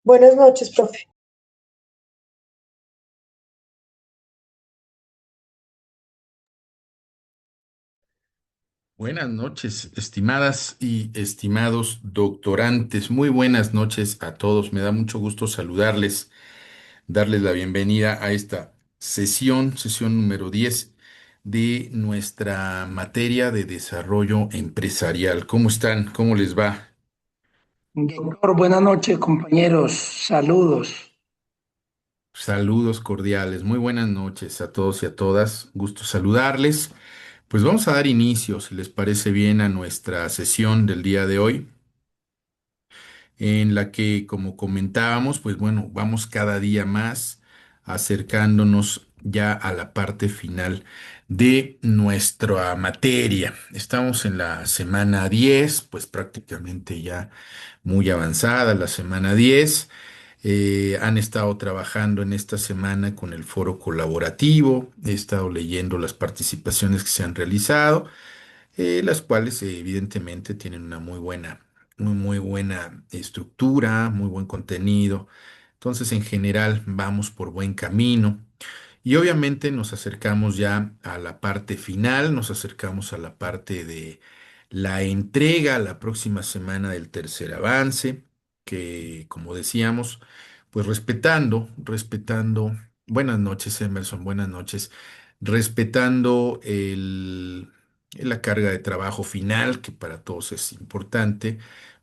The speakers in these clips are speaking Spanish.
Buenas noches, profe. Buenas noches, estimadas y estimados doctorantes. Muy buenas noches a todos. Me da mucho gusto saludarles, darles la bienvenida a esta sesión número 10 de nuestra materia de desarrollo empresarial. ¿Cómo están? ¿Cómo les va? Doctor, buenas noches, compañeros. Saludos. Saludos cordiales. Muy buenas noches a todos y a todas. Gusto saludarles. Pues vamos a dar inicio, si les parece bien, a nuestra sesión del día de hoy, en la que, como comentábamos, pues bueno, vamos cada día más acercándonos ya a la parte final de nuestra materia. Estamos en la semana 10, pues prácticamente ya muy avanzada la semana 10. Han estado trabajando en esta semana con el foro colaborativo, he estado leyendo las participaciones que se han realizado, las cuales evidentemente tienen una muy buena estructura, muy buen contenido. Entonces, en general, vamos por buen camino. Y obviamente nos acercamos ya a la parte final, nos acercamos a la parte de la entrega la próxima semana del tercer avance, que como decíamos, pues respetando, buenas noches, Emerson, buenas noches, respetando la carga de trabajo final, que para todos es importante,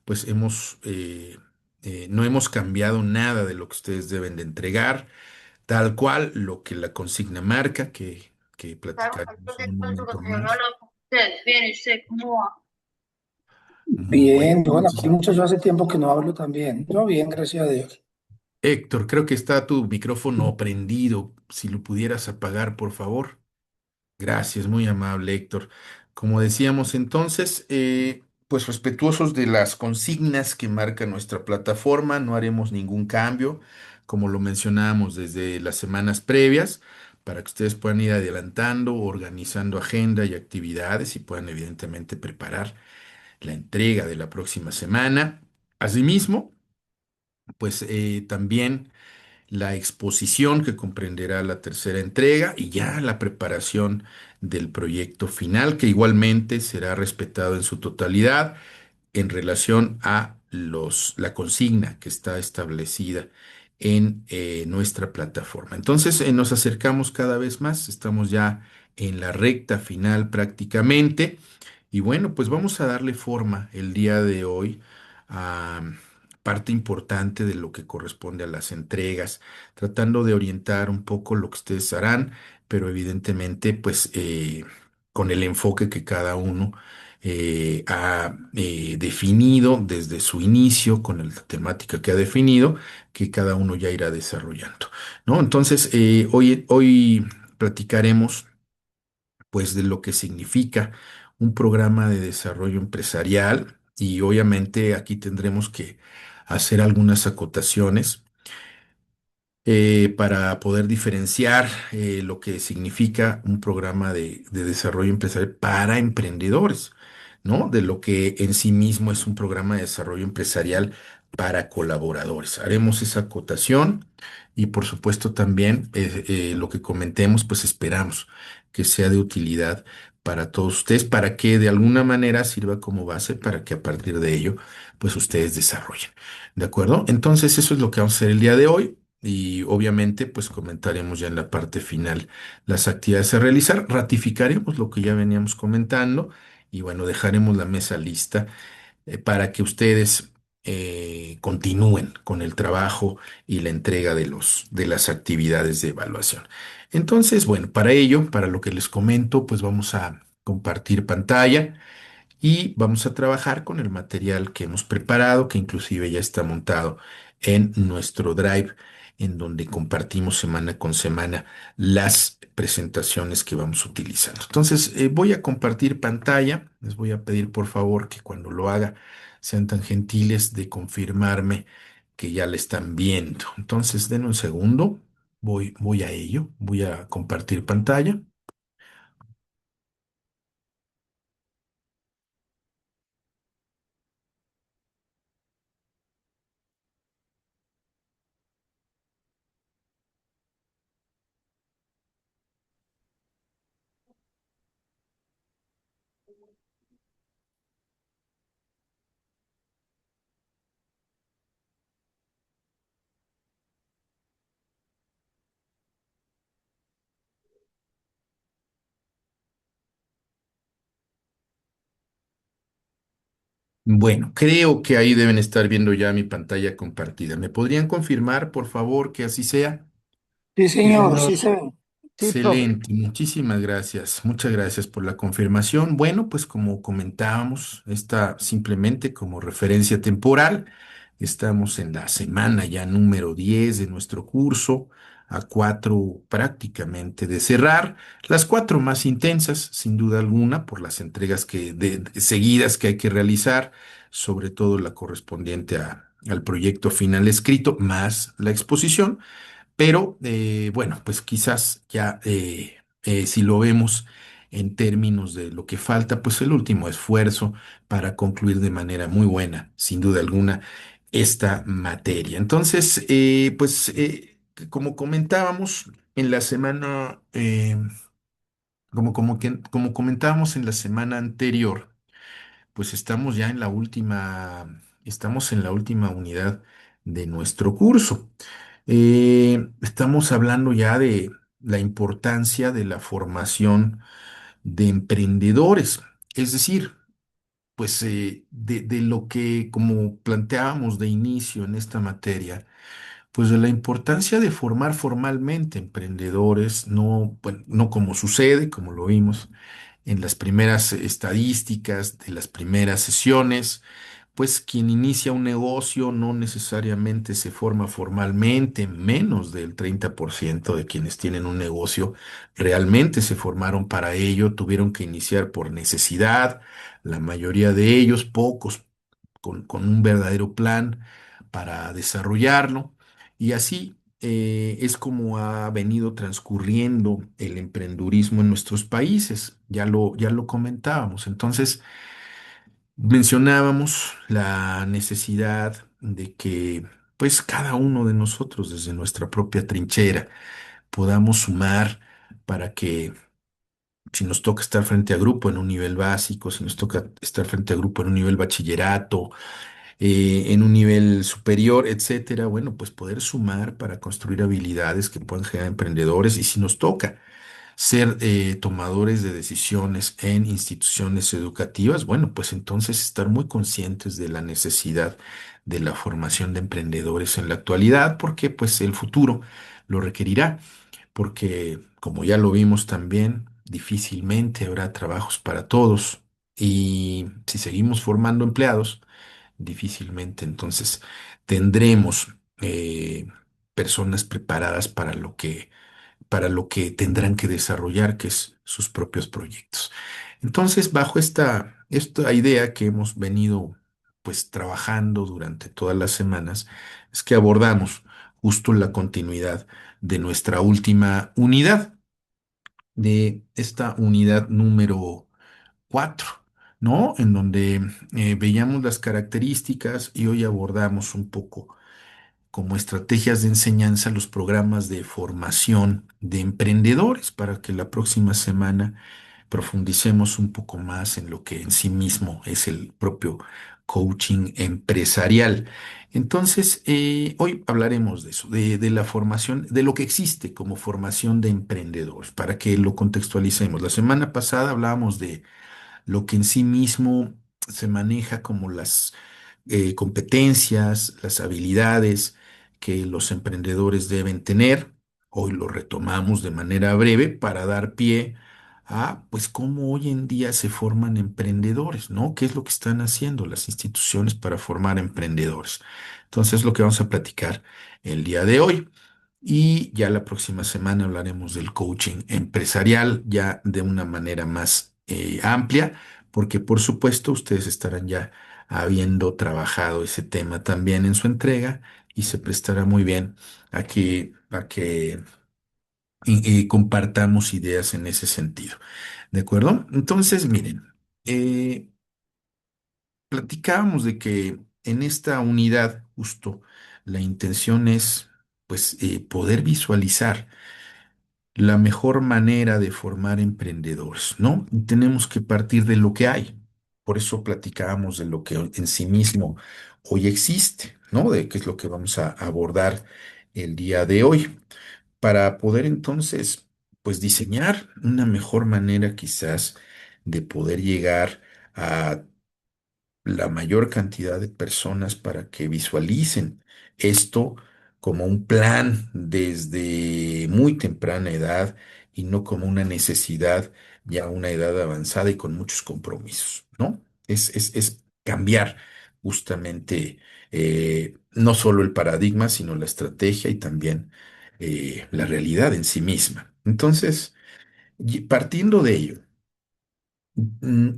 pues no hemos cambiado nada de lo que ustedes deben de entregar, tal cual lo que la consigna marca, que Claro, platicaremos en entonces un cuánto momento que no he más. hablado con ustedes. Bien, ¿y usted cómo va? Muy Bien, bueno. bueno, aquí muchachos hace tiempo que no hablo también. Yo bien, gracias a Dios. Héctor, creo que está tu micrófono prendido. Si lo pudieras apagar, por favor. Gracias, muy amable, Héctor. Como decíamos entonces, pues respetuosos de las consignas que marca nuestra plataforma, no haremos ningún cambio, como lo mencionábamos desde las semanas previas, para que ustedes puedan ir adelantando, organizando agenda y actividades y puedan evidentemente preparar la entrega de la próxima semana. Asimismo, pues también la exposición que comprenderá la tercera entrega y ya la preparación del proyecto final, que igualmente será respetado en su totalidad en relación a la consigna que está establecida en nuestra plataforma. Entonces, nos acercamos cada vez más, estamos ya en la recta final prácticamente. Y bueno, pues vamos a darle forma el día de hoy a parte importante de lo que corresponde a las entregas, tratando de orientar un poco lo que ustedes harán, pero evidentemente pues con el enfoque que cada uno ha definido desde su inicio, con la temática que ha definido, que cada uno ya irá desarrollando, ¿no? Entonces, hoy platicaremos pues de lo que significa un programa de desarrollo empresarial y obviamente aquí tendremos que hacer algunas acotaciones para poder diferenciar lo que significa un programa de desarrollo empresarial para emprendedores, ¿no? De lo que en sí mismo es un programa de desarrollo empresarial para colaboradores. Haremos esa acotación y por supuesto también lo que comentemos, pues esperamos que sea de utilidad para todos ustedes, para que de alguna manera sirva como base para que a partir de ello, pues ustedes desarrollen. ¿De acuerdo? Entonces, eso es lo que vamos a hacer el día de hoy. Y obviamente, pues comentaremos ya en la parte final las actividades a realizar, ratificaremos lo que ya veníamos comentando y bueno, dejaremos la mesa lista para que ustedes continúen con el trabajo y la entrega de las actividades de evaluación. Entonces, bueno, para ello, para lo que les comento, pues vamos a compartir pantalla y vamos a trabajar con el material que hemos preparado, que inclusive ya está montado en nuestro Drive, en donde compartimos semana con semana las presentaciones que vamos utilizando. Entonces, voy a compartir pantalla. Les voy a pedir por favor que cuando lo haga sean tan gentiles de confirmarme que ya la están viendo. Entonces, den un segundo. Voy a ello. Voy a compartir pantalla. Bueno, creo que ahí deben estar viendo ya mi pantalla compartida. ¿Me podrían confirmar, por favor, que así sea? Sí, Sí, señor, señor. sí se ve. Sí, profe. Excelente, muchísimas gracias. Muchas gracias por la confirmación. Bueno, pues como comentábamos, está simplemente como referencia temporal. Estamos en la semana ya número 10 de nuestro curso, a cuatro prácticamente de cerrar, las cuatro más intensas, sin duda alguna, por las entregas seguidas que hay que realizar, sobre todo la correspondiente al proyecto final escrito, más la exposición. Pero bueno, pues quizás ya si lo vemos en términos de lo que falta, pues el último esfuerzo para concluir de manera muy buena, sin duda alguna, esta materia. Entonces, como comentábamos en la semana, como comentábamos en la semana anterior, pues estamos en la última unidad de nuestro curso. Estamos hablando ya de la importancia de la formación de emprendedores, es decir, pues de lo que, como planteábamos de inicio en esta materia, pues de la importancia de formar formalmente emprendedores, no, bueno, no como sucede, como lo vimos en las primeras estadísticas de las primeras sesiones, pues quien inicia un negocio no necesariamente se forma formalmente, menos del 30% de quienes tienen un negocio realmente se formaron para ello, tuvieron que iniciar por necesidad, la mayoría de ellos, pocos con un verdadero plan para desarrollarlo. Y así es como ha venido transcurriendo el emprendurismo en nuestros países. Ya lo comentábamos. Entonces, mencionábamos la necesidad de que, pues, cada uno de nosotros, desde nuestra propia trinchera, podamos sumar para que si nos toca estar frente a grupo en un nivel básico, si nos toca estar frente a grupo en un nivel bachillerato, en un nivel superior, etcétera, bueno, pues poder sumar para construir habilidades que puedan generar emprendedores y si nos toca ser tomadores de decisiones en instituciones educativas, bueno, pues entonces estar muy conscientes de la necesidad de la formación de emprendedores en la actualidad, porque pues el futuro lo requerirá, porque como ya lo vimos también, difícilmente habrá trabajos para todos y si seguimos formando empleados, difícilmente entonces tendremos personas preparadas para lo que tendrán que desarrollar, que es sus propios proyectos. Entonces, bajo esta idea que hemos venido pues trabajando durante todas las semanas, es que abordamos justo la continuidad de nuestra última unidad, de esta unidad número 4, ¿no? En donde veíamos las características y hoy abordamos un poco como estrategias de enseñanza los programas de formación de emprendedores para que la próxima semana profundicemos un poco más en lo que en sí mismo es el propio coaching empresarial. Entonces, hoy hablaremos de eso, de la formación, de lo que existe como formación de emprendedores, para que lo contextualicemos. La semana pasada hablábamos de lo que en sí mismo se maneja como las competencias, las habilidades que los emprendedores deben tener. Hoy lo retomamos de manera breve para dar pie a, pues, cómo hoy en día se forman emprendedores, ¿no? ¿Qué es lo que están haciendo las instituciones para formar emprendedores? Entonces, es lo que vamos a platicar el día de hoy. Y ya la próxima semana hablaremos del coaching empresarial, ya de una manera más amplia, porque por supuesto ustedes estarán ya habiendo trabajado ese tema también en su entrega y se prestará muy bien a que compartamos ideas en ese sentido. ¿De acuerdo? Entonces, miren, eh, platicábamos de que en esta unidad justo la intención es pues poder visualizar la mejor manera de formar emprendedores, ¿no? Y tenemos que partir de lo que hay. Por eso platicábamos de lo que en sí mismo hoy existe, ¿no? De qué es lo que vamos a abordar el día de hoy, para poder entonces, pues, diseñar una mejor manera quizás de poder llegar la mayor cantidad de personas para que visualicen esto como un plan desde muy temprana edad y no como una necesidad ya a una edad avanzada y con muchos compromisos, ¿no? Es cambiar justamente no solo el paradigma, sino la estrategia y también la realidad en sí misma. Entonces, partiendo de ello,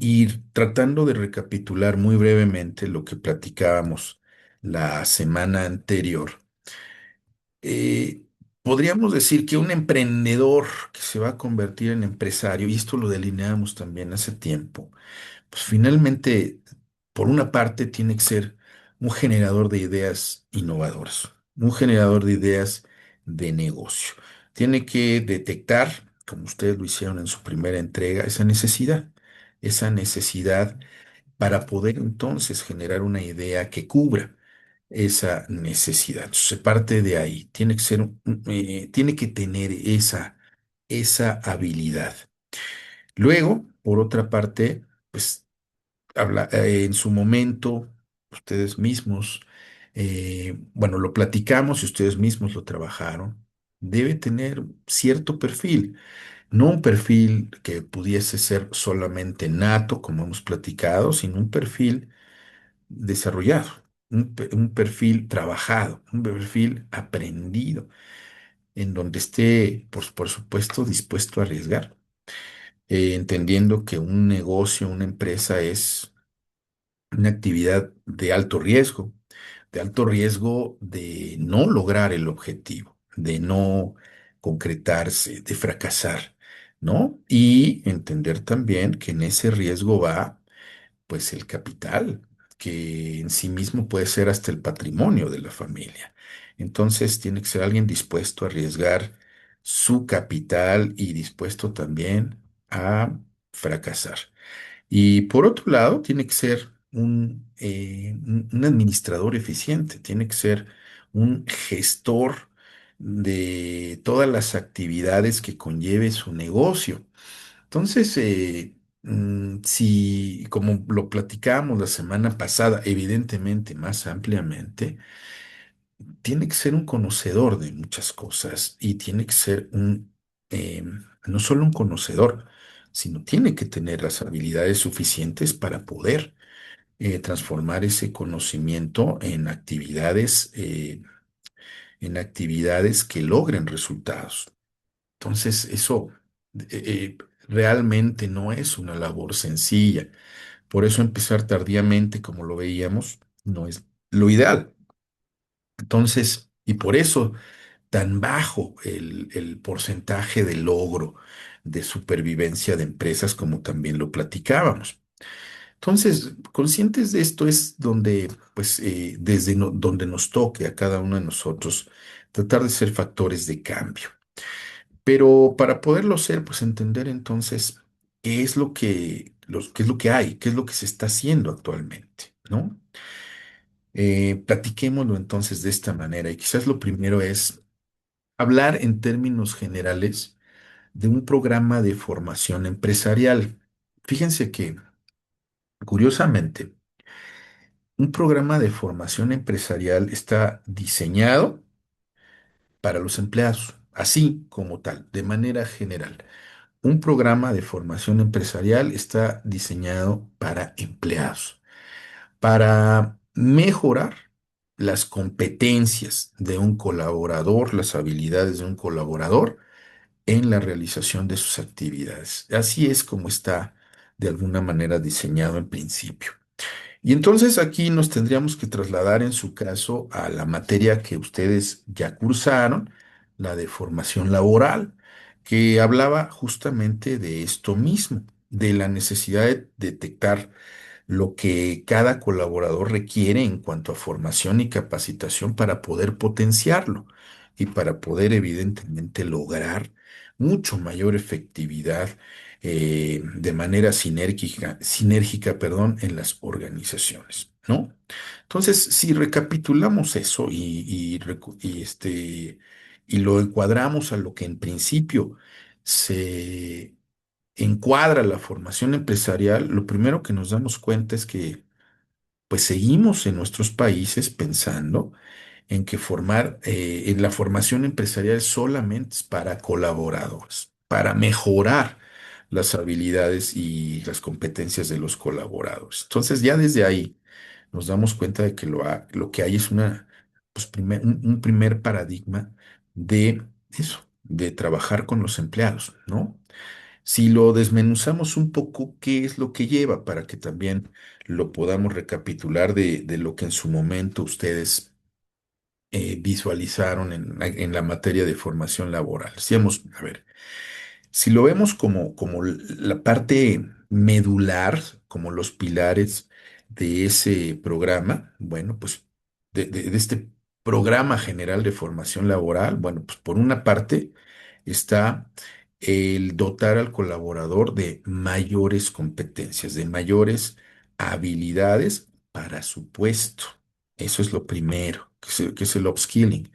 y tratando de recapitular muy brevemente lo que platicábamos la semana anterior, eh, podríamos decir que un emprendedor que se va a convertir en empresario, y esto lo delineamos también hace tiempo, pues finalmente, por una parte, tiene que ser un generador de ideas innovadoras, un generador de ideas de negocio. Tiene que detectar, como ustedes lo hicieron en su primera entrega, esa necesidad para poder entonces generar una idea que cubra esa necesidad. Entonces, se parte de ahí. Tiene que ser, tiene que tener esa habilidad. Luego, por otra parte, pues en su momento, ustedes mismos, bueno, lo platicamos y ustedes mismos lo trabajaron, debe tener cierto perfil, no un perfil que pudiese ser solamente nato, como hemos platicado, sino un perfil desarrollado, un perfil trabajado, un perfil aprendido, en donde esté, por supuesto, dispuesto a arriesgar, entendiendo que un negocio, una empresa es una actividad de alto riesgo de no lograr el objetivo, de no concretarse, de fracasar, ¿no? Y entender también que en ese riesgo va, pues, el capital, que en sí mismo puede ser hasta el patrimonio de la familia. Entonces, tiene que ser alguien dispuesto a arriesgar su capital y dispuesto también a fracasar. Y por otro lado, tiene que ser un administrador eficiente, tiene que ser un gestor de todas las actividades que conlleve su negocio. Entonces, si, como lo platicábamos la semana pasada, evidentemente más ampliamente, tiene que ser un conocedor de muchas cosas y tiene que ser no solo un conocedor, sino tiene que tener las habilidades suficientes para poder transformar ese conocimiento en actividades que logren resultados. Entonces, eso realmente no es una labor sencilla. Por eso empezar tardíamente, como lo veíamos, no es lo ideal. Entonces, y por eso tan bajo el porcentaje de logro de supervivencia de empresas como también lo platicábamos. Entonces, conscientes de esto es donde, pues, donde nos toque a cada uno de nosotros tratar de ser factores de cambio. Pero para poderlo ser, pues entender entonces qué es lo que hay, qué es lo que se está haciendo actualmente, ¿no? Platiquémoslo entonces de esta manera y quizás lo primero es hablar en términos generales de un programa de formación empresarial. Fíjense que, curiosamente, un programa de formación empresarial está diseñado para los empleados, así como tal, de manera general. Un programa de formación empresarial está diseñado para empleados, para mejorar las competencias de un colaborador, las habilidades de un colaborador en la realización de sus actividades. Así es como está de alguna manera diseñado en principio. Y entonces aquí nos tendríamos que trasladar en su caso a la materia que ustedes ya cursaron, la de formación laboral, que hablaba justamente de esto mismo, de la necesidad de detectar lo que cada colaborador requiere en cuanto a formación y capacitación para poder potenciarlo y para poder evidentemente lograr mucho mayor efectividad de manera sinérgica, perdón, en las organizaciones, ¿no? Entonces, si recapitulamos eso y lo encuadramos a lo que en principio se encuadra la formación empresarial, lo primero que nos damos cuenta es que pues seguimos en nuestros países pensando en que en la formación empresarial solamente es para colaboradores, para mejorar las habilidades y las competencias de los colaboradores. Entonces, ya desde ahí nos damos cuenta de que lo que hay es un primer paradigma de eso, de trabajar con los empleados, ¿no? Si lo desmenuzamos un poco, ¿qué es lo que lleva para que también lo podamos recapitular de lo que en su momento ustedes visualizaron en la materia de formación laboral? Decíamos, a ver, si lo vemos como la parte medular, como los pilares de ese programa, bueno, pues de este programa general de formación laboral, bueno, pues por una parte está el dotar al colaborador de mayores competencias, de mayores habilidades para su puesto. Eso es lo primero, que es el upskilling.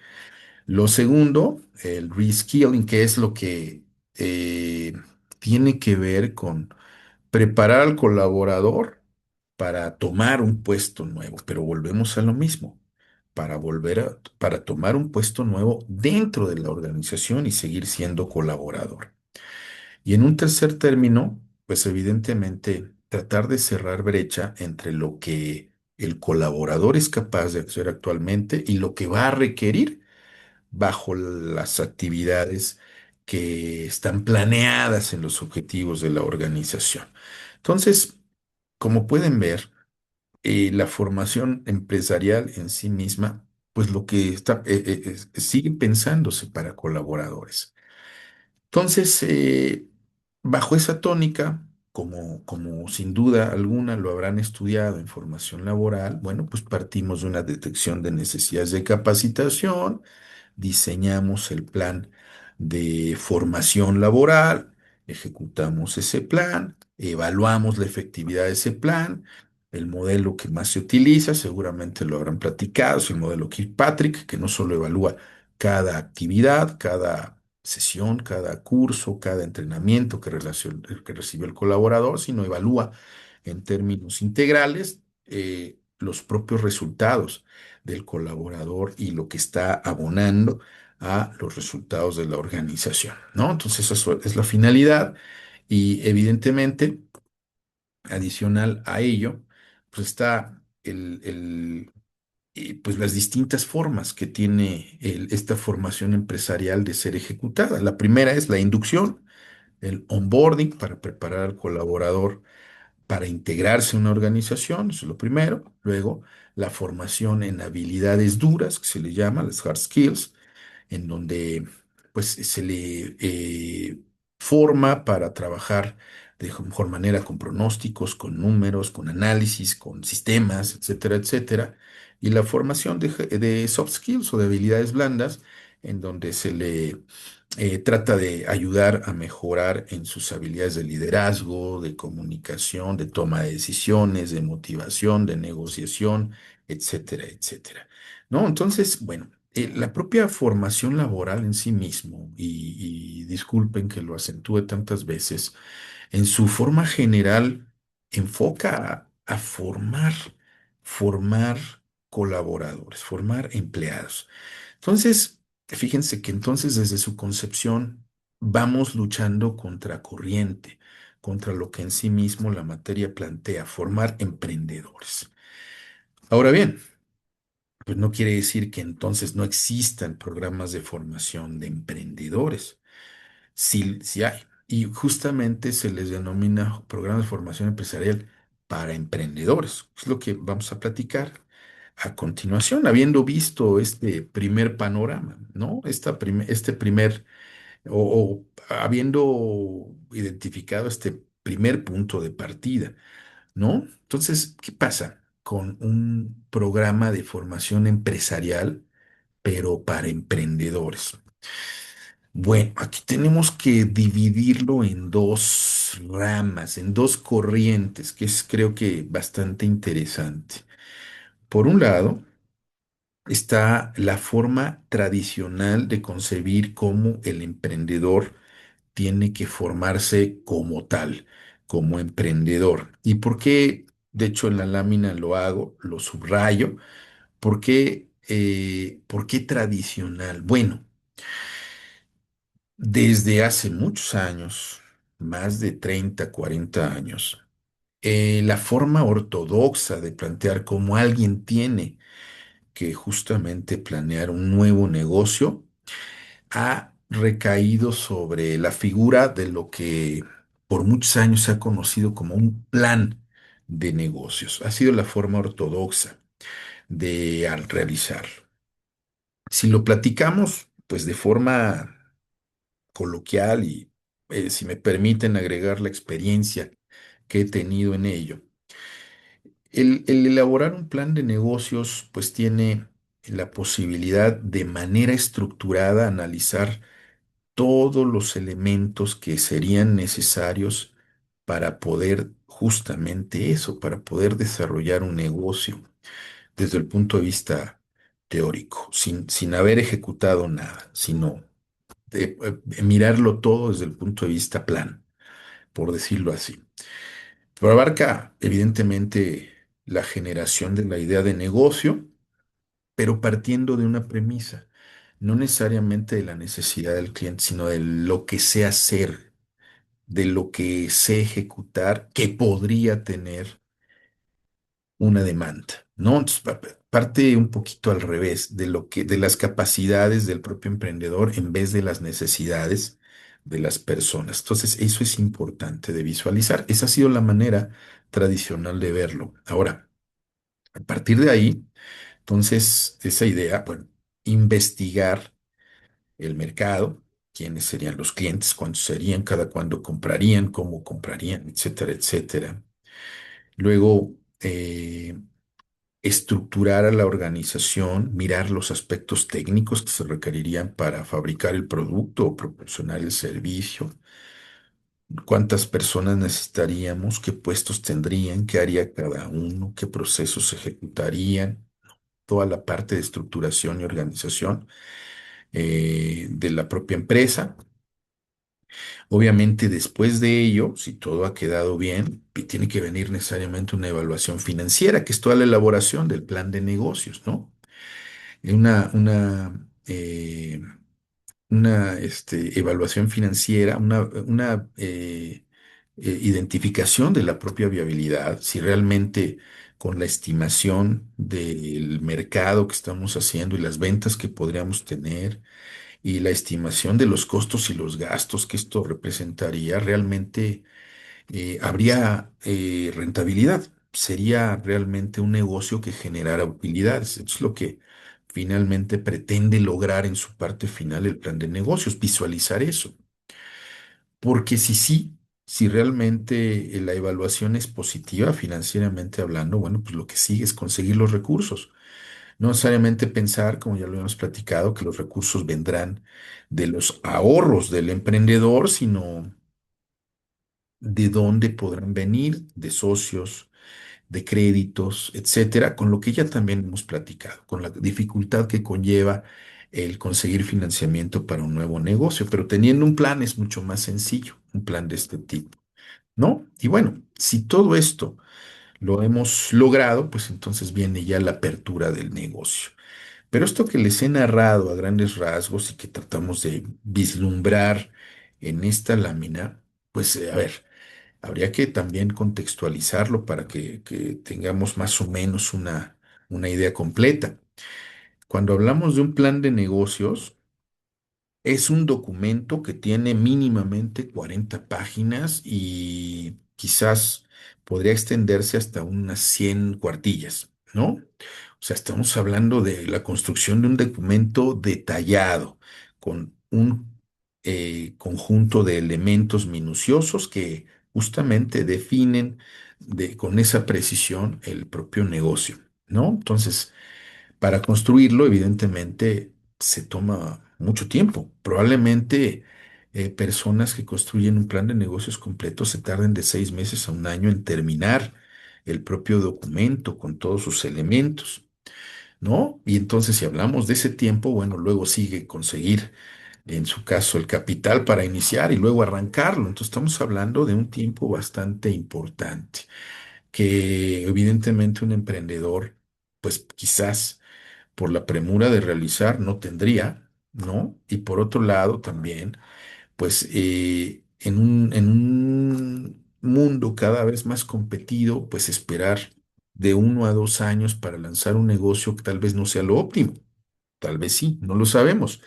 Lo segundo, el reskilling, que es lo que eh, tiene que ver con preparar al colaborador para tomar un puesto nuevo, pero volvemos a lo mismo, para tomar un puesto nuevo dentro de la organización y seguir siendo colaborador. Y en un tercer término, pues evidentemente tratar de cerrar brecha entre lo que el colaborador es capaz de hacer actualmente y lo que va a requerir bajo las actividades que están planeadas en los objetivos de la organización. Entonces, como pueden ver, la formación empresarial en sí misma, pues lo que sigue pensándose para colaboradores. Entonces, bajo esa tónica, como sin duda alguna lo habrán estudiado en formación laboral, bueno, pues partimos de una detección de necesidades de capacitación, diseñamos el plan de formación laboral, ejecutamos ese plan, evaluamos la efectividad de ese plan, el modelo que más se utiliza, seguramente lo habrán platicado, es el modelo Kirkpatrick, que no solo evalúa cada actividad, cada sesión, cada curso, cada entrenamiento que recibió el colaborador, sino evalúa en términos integrales los propios resultados del colaborador y lo que está abonando a los resultados de la organización, ¿no? Entonces, eso es la finalidad y evidentemente, adicional a ello, pues está pues las distintas formas que tiene esta formación empresarial de ser ejecutada. La primera es la inducción, el onboarding para preparar al colaborador para integrarse a una organización, eso es lo primero. Luego, la formación en habilidades duras, que se le llama las hard skills, en donde pues se le forma para trabajar de mejor manera con pronósticos, con números, con análisis, con sistemas, etcétera, etcétera. Y la formación de soft skills o de habilidades blandas, en donde se le trata de ayudar a mejorar en sus habilidades de liderazgo, de comunicación, de toma de decisiones, de motivación, de negociación, etcétera, etcétera. ¿No? Entonces, bueno, la propia formación laboral en sí mismo, y disculpen que lo acentúe tantas veces, en su forma general enfoca a formar colaboradores, formar empleados. Entonces, fíjense que entonces desde su concepción vamos luchando contra corriente, contra lo que en sí mismo la materia plantea, formar emprendedores. Ahora bien, pues no quiere decir que entonces no existan programas de formación de emprendedores. Sí, sí hay. Y justamente se les denomina programas de formación empresarial para emprendedores. Es lo que vamos a platicar a continuación, habiendo visto este primer panorama, ¿no? Este primer, o habiendo identificado este primer punto de partida, ¿no? Entonces, ¿qué pasa con un programa de formación empresarial, pero para emprendedores? Bueno, aquí tenemos que dividirlo en dos ramas, en dos corrientes, que es creo que bastante interesante. Por un lado, está la forma tradicional de concebir cómo el emprendedor tiene que formarse como tal, como emprendedor. ¿Y por qué? De hecho, en la lámina lo hago, lo subrayo. ¿Por qué tradicional? Bueno, desde hace muchos años, más de 30, 40 años, la forma ortodoxa de plantear cómo alguien tiene que justamente planear un nuevo negocio ha recaído sobre la figura de lo que por muchos años se ha conocido como un plan de negocios. Ha sido la forma ortodoxa de al realizarlo. Si lo platicamos, pues de forma coloquial y si me permiten agregar la experiencia que he tenido en ello, el elaborar un plan de negocios, pues tiene la posibilidad de manera estructurada analizar todos los elementos que serían necesarios para poder justamente eso, para poder desarrollar un negocio desde el punto de vista teórico, sin haber ejecutado nada, sino mirarlo todo desde el punto de vista plan, por decirlo así. Pero abarca, evidentemente, la generación de la idea de negocio, pero partiendo de una premisa, no necesariamente de la necesidad del cliente, sino de lo que sé hacer, de lo que sé ejecutar, que podría tener una demanda, ¿no? Entonces, parte un poquito al revés de de las capacidades del propio emprendedor en vez de las necesidades de las personas. Entonces, eso es importante de visualizar. Esa ha sido la manera tradicional de verlo. Ahora, a partir de ahí, entonces, esa idea, bueno, investigar el mercado, quiénes serían los clientes, cuántos serían, cada cuándo comprarían, cómo comprarían, etcétera, etcétera. Luego, estructurar a la organización, mirar los aspectos técnicos que se requerirían para fabricar el producto o proporcionar el servicio, cuántas personas necesitaríamos, qué puestos tendrían, qué haría cada uno, qué procesos se ejecutarían, toda la parte de estructuración y organización de la propia empresa. Obviamente, después de ello, si todo ha quedado bien, tiene que venir necesariamente una evaluación financiera, que es toda la elaboración del plan de negocios, ¿no? Una evaluación financiera, una identificación de la propia viabilidad, si realmente con la estimación del mercado que estamos haciendo y las ventas que podríamos tener y la estimación de los costos y los gastos que esto representaría, realmente habría rentabilidad. Sería realmente un negocio que generara utilidades. Eso es lo que finalmente pretende lograr en su parte final el plan de negocios, visualizar eso. Porque si sí, si realmente la evaluación es positiva financieramente hablando, bueno, pues lo que sigue es conseguir los recursos. No necesariamente pensar, como ya lo hemos platicado, que los recursos vendrán de los ahorros del emprendedor, sino de dónde podrán venir, de socios, de créditos, etcétera, con lo que ya también hemos platicado, con la dificultad que conlleva el conseguir financiamiento para un nuevo negocio, pero teniendo un plan es mucho más sencillo, un plan de este tipo, ¿no? Y bueno, si todo esto lo hemos logrado, pues entonces viene ya la apertura del negocio. Pero esto que les he narrado a grandes rasgos y que tratamos de vislumbrar en esta lámina, pues a ver, habría que también contextualizarlo para que tengamos más o menos una idea completa. Cuando hablamos de un plan de negocios, es un documento que tiene mínimamente 40 páginas y quizás podría extenderse hasta unas 100 cuartillas, ¿no? O sea, estamos hablando de la construcción de un documento detallado, con un conjunto de elementos minuciosos que justamente definen con esa precisión el propio negocio, ¿no? Entonces, para construirlo, evidentemente, se toma mucho tiempo. Probablemente personas que construyen un plan de negocios completo se tarden de 6 meses a un año en terminar el propio documento con todos sus elementos, ¿no? Y entonces, si hablamos de ese tiempo, bueno, luego sigue conseguir, en su caso, el capital para iniciar y luego arrancarlo. Entonces, estamos hablando de un tiempo bastante importante. que evidentemente un emprendedor, pues quizás por la premura de realizar no tendría, ¿no? Y por otro lado también, pues en un mundo cada vez más competido, pues esperar de 1 a 2 años para lanzar un negocio que tal vez no sea lo óptimo, tal vez sí, no lo sabemos,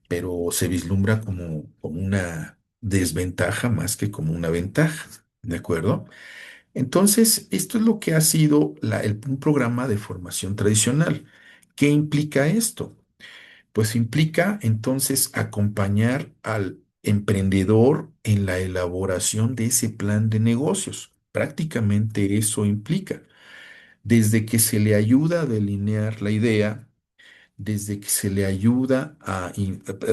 pero se vislumbra como una desventaja más que como una ventaja, ¿de acuerdo? Entonces, esto es lo que ha sido un programa de formación tradicional. ¿Qué implica esto? Pues implica entonces acompañar al emprendedor en la elaboración de ese plan de negocios. Prácticamente eso implica, desde que se le ayuda a delinear la idea, desde que se le ayuda a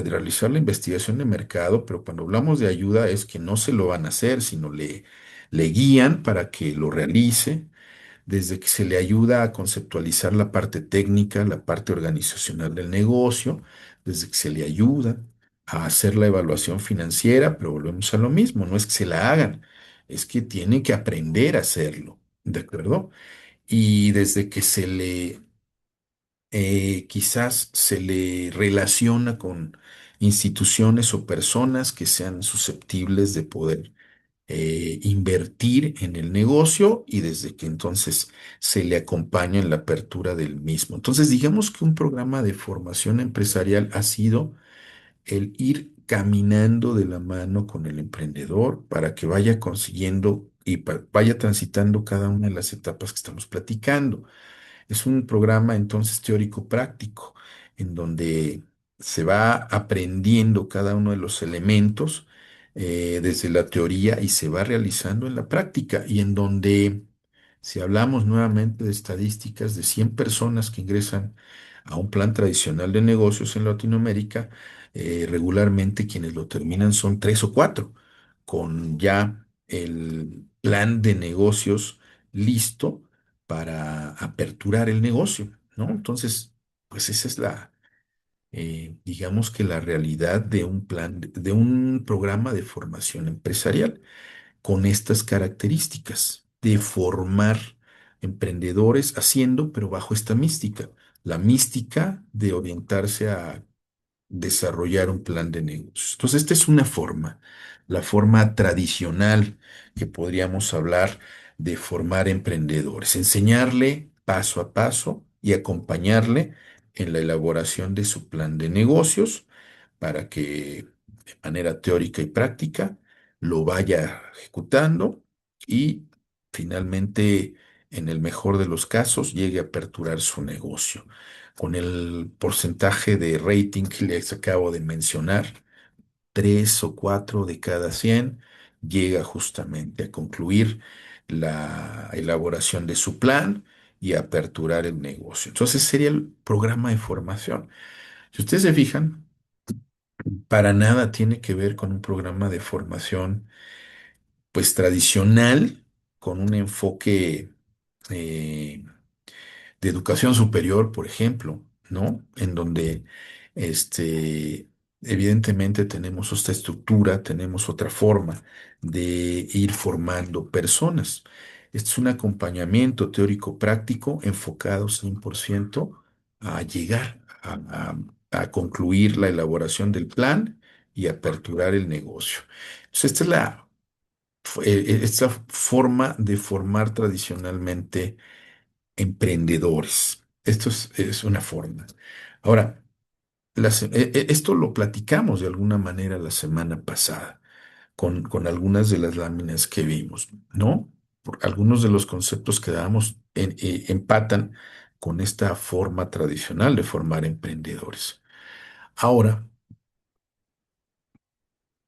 realizar la investigación de mercado, pero cuando hablamos de ayuda es que no se lo van a hacer, sino le guían para que lo realice, desde que se le ayuda a conceptualizar la parte técnica, la parte organizacional del negocio, desde que se le ayuda a hacer la evaluación financiera, pero volvemos a lo mismo, no es que se la hagan, es que tiene que aprender a hacerlo, ¿de acuerdo? Y desde que quizás se le relaciona con instituciones o personas que sean susceptibles de poder invertir en el negocio y desde que entonces se le acompaña en la apertura del mismo. Entonces, digamos que un programa de formación empresarial ha sido el ir caminando de la mano con el emprendedor para que vaya consiguiendo y vaya transitando cada una de las etapas que estamos platicando. Es un programa entonces teórico práctico, en donde se va aprendiendo cada uno de los elementos desde la teoría y se va realizando en la práctica y en donde, si hablamos nuevamente de estadísticas de 100 personas que ingresan a un plan tradicional de negocios en Latinoamérica, regularmente quienes lo terminan son 3 o 4, con ya el plan de negocios listo para aperturar el negocio, ¿no? Entonces, pues esa es digamos que la realidad de un plan, de un programa de formación empresarial con estas características de formar emprendedores haciendo, pero bajo esta mística, la mística de orientarse a desarrollar un plan de negocios. Entonces, esta es una forma, la forma tradicional que podríamos hablar de formar emprendedores, enseñarle paso a paso y acompañarle en la elaboración de su plan de negocios para que de manera teórica y práctica lo vaya ejecutando y finalmente, en el mejor de los casos, llegue a aperturar su negocio con el porcentaje de rating que les acabo de mencionar, 3 o 4 de cada 100 llega justamente a concluir la elaboración de su plan y a aperturar el negocio. Entonces sería el programa de formación. Si ustedes se fijan, para nada tiene que ver con un programa de formación pues tradicional, con un enfoque eh, de educación superior, por ejemplo, ¿no? En donde, este, evidentemente tenemos esta estructura, tenemos otra forma de ir formando personas. Este es un acompañamiento teórico práctico enfocado 100% a llegar a concluir la elaboración del plan y aperturar el negocio. Entonces, esta es esta forma de formar tradicionalmente emprendedores. Esto es una forma. Ahora, esto lo platicamos de alguna manera la semana pasada con algunas de las láminas que vimos, ¿no? Algunos de los conceptos que dábamos empatan con esta forma tradicional de formar emprendedores. Ahora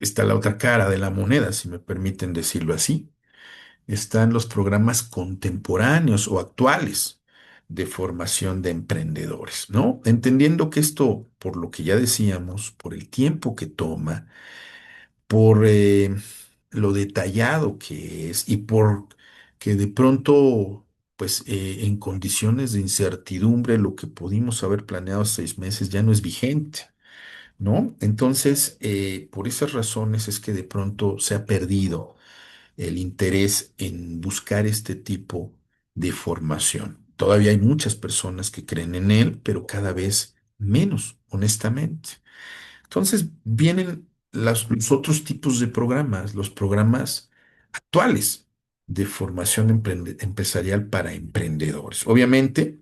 está la otra cara de la moneda, si me permiten decirlo así. Están los programas contemporáneos o actuales de formación de emprendedores, ¿no? Entendiendo que esto, por lo que ya decíamos, por el tiempo que toma, por lo detallado que es y por que de pronto, pues en condiciones de incertidumbre, lo que pudimos haber planeado hace 6 meses ya no es vigente, ¿no? Entonces, por esas razones es que de pronto se ha perdido el interés en buscar este tipo de formación. Todavía hay muchas personas que creen en él, pero cada vez menos, honestamente. Entonces vienen los otros tipos de programas, los programas actuales de formación empresarial para emprendedores. Obviamente,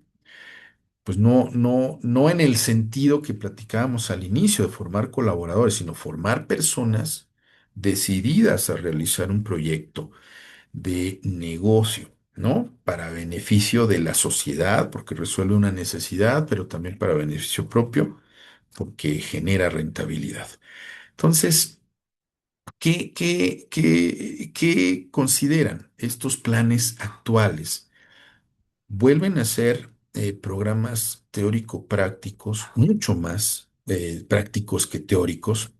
pues no en el sentido que platicábamos al inicio de formar colaboradores, sino formar personas decididas a realizar un proyecto de negocio, ¿no? Para beneficio de la sociedad, porque resuelve una necesidad, pero también para beneficio propio, porque genera rentabilidad. Entonces, ¿qué consideran estos planes actuales? Vuelven a ser programas teórico-prácticos, mucho más prácticos que teóricos,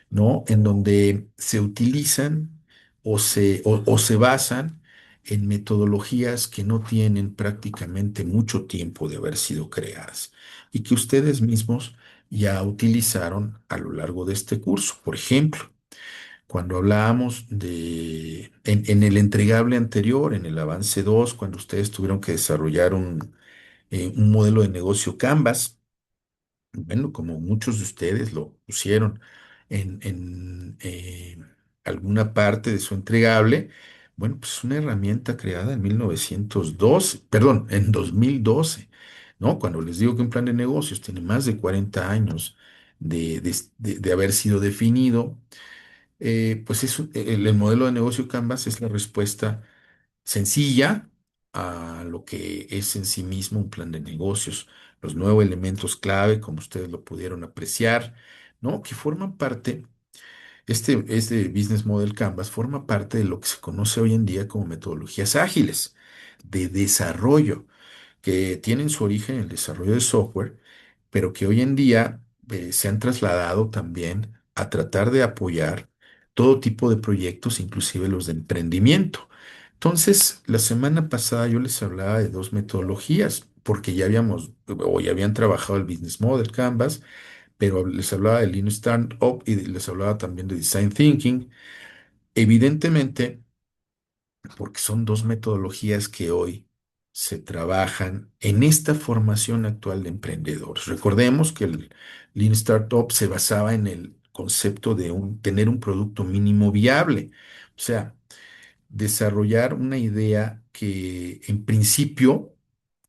¿no? En donde se utilizan o se basan en metodologías que no tienen prácticamente mucho tiempo de haber sido creadas y que ustedes mismos ya utilizaron a lo largo de este curso. Por ejemplo, cuando hablábamos en el entregable anterior, en el avance 2, cuando ustedes tuvieron que desarrollar un modelo de negocio Canvas, bueno, como muchos de ustedes lo pusieron en alguna parte de su entregable, bueno, pues es una herramienta creada en 1912, perdón, en 2012, ¿no? Cuando les digo que un plan de negocios tiene más de 40 años de haber sido definido, pues el modelo de negocio Canvas es la respuesta sencilla a lo que es en sí mismo un plan de negocios, los nuevos elementos clave, como ustedes lo pudieron apreciar, ¿no? Que forman parte, este Business Model Canvas forma parte de lo que se conoce hoy en día como metodologías ágiles de desarrollo que tienen su origen en el desarrollo de software, pero que hoy en día se han trasladado también a tratar de apoyar todo tipo de proyectos, inclusive los de emprendimiento. Entonces, la semana pasada yo les hablaba de dos metodologías, porque ya habíamos o ya habían trabajado el Business Model Canvas, pero les hablaba de Lean Startup y les hablaba también de Design Thinking. Evidentemente, porque son dos metodologías que hoy se trabajan en esta formación actual de emprendedores. Recordemos que el Lean Startup se basaba en el concepto de tener un producto mínimo viable, o sea, desarrollar una idea que en principio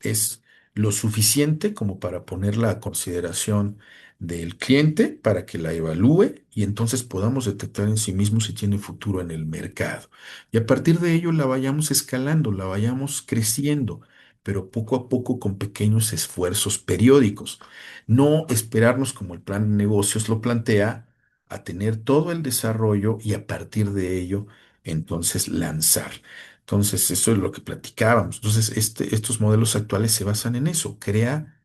es lo suficiente como para ponerla a consideración del cliente para que la evalúe y entonces podamos detectar en sí mismo si tiene futuro en el mercado. Y a partir de ello la vayamos escalando, la vayamos creciendo, pero poco a poco con pequeños esfuerzos periódicos. No esperarnos como el plan de negocios lo plantea a tener todo el desarrollo y a partir de ello entonces lanzar. Entonces, eso es lo que platicábamos. Entonces, estos modelos actuales se basan en eso. Crea